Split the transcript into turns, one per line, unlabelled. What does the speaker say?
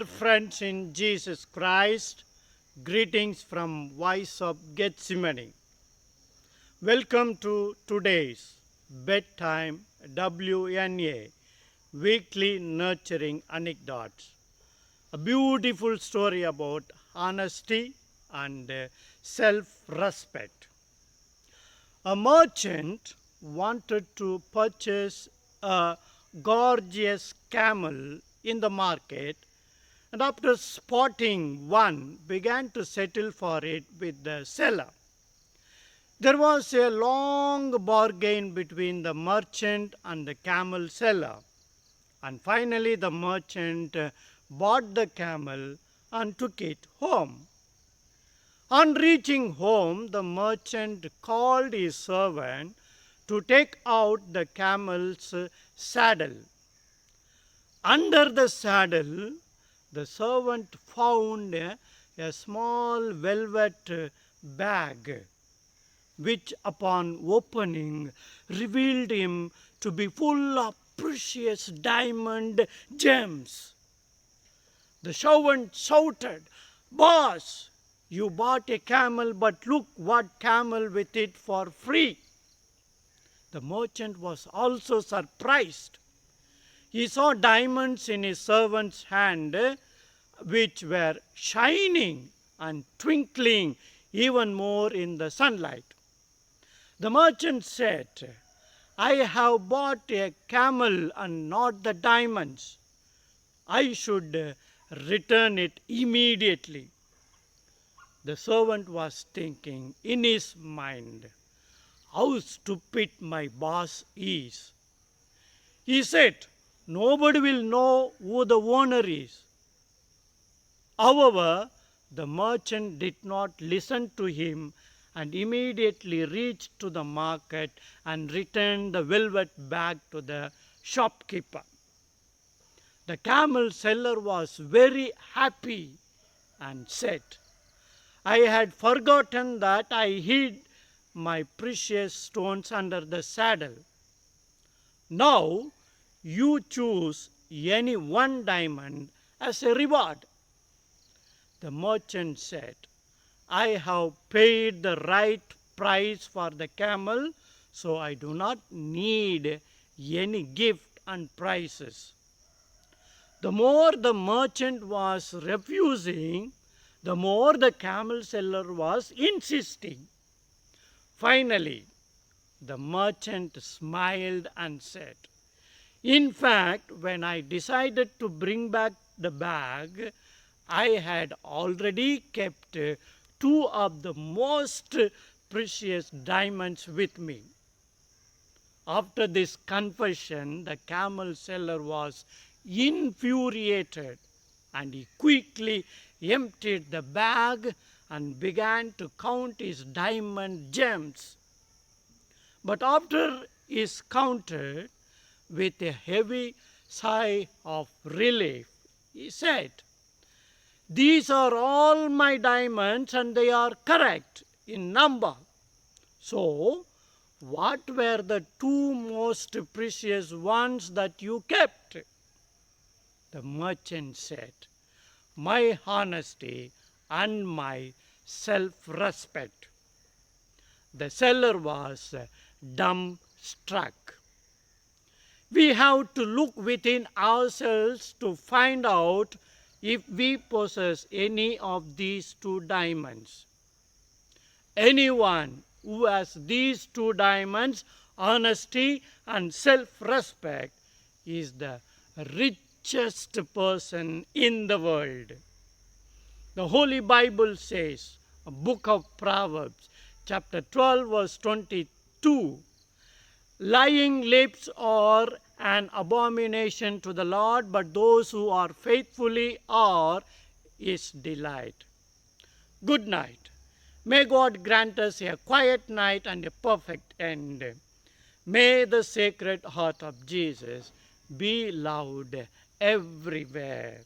Dear friends in Jesus Christ, greetings from Voice of Gethsemane. Welcome to today's Bedtime WNA Weekly Nurturing Anecdotes. A beautiful story about honesty and self respect. A merchant wanted to purchase a gorgeous camel in the market, and after spotting one began to settle for it with the seller. There was a long bargain between the merchant and the camel seller, and finally the merchant bought the camel and took it home. On reaching home, the merchant called his servant to take out the camel's saddle. Under the saddle, the servant found a small velvet bag, which upon opening revealed him to be full of precious diamond gems. The servant shouted, "Boss, you bought a camel, but look what camel with it for free." The merchant was also surprised. He saw diamonds in his servant's hand, which were shining and twinkling even more in the sunlight. The merchant said, "I have bought a camel and not the diamonds. I should return it immediately." The servant was thinking in his mind, "How stupid my boss is." He said, "Nobody will know who the owner is." However, the merchant did not listen to him and immediately reached to the market and returned the velvet bag to the shopkeeper. The camel seller was very happy and said, "I had forgotten that I hid my precious stones under the saddle. Now you choose any one diamond as a reward." The merchant said, "I have paid the right price for the camel, so I do not need any gift and prizes." The more the merchant was refusing, the more the camel seller was insisting. Finally, the merchant smiled and said, "In fact, when I decided to bring back the bag, I had already kept two of the most precious diamonds with me." After this confession, the camel seller was infuriated, and he quickly emptied the bag and began to count his diamond gems. But after he counted, with a heavy sigh of relief, he said, "These are all my diamonds and they are correct in number. So, what were the two most precious ones that you kept?" The merchant said, "My honesty and my self-respect." The seller was dumbstruck. We have to look within ourselves to find out if we possess any of these two diamonds. Anyone who has these two diamonds, honesty and self-respect, is the richest person in the world. The Holy Bible says, a book of Proverbs, chapter 12, verse 22, "Lying lips are an abomination to the Lord, but those who are faithfully are his delight." Good night. May God grant us a quiet night and a perfect end. May the Sacred Heart of Jesus be loved everywhere.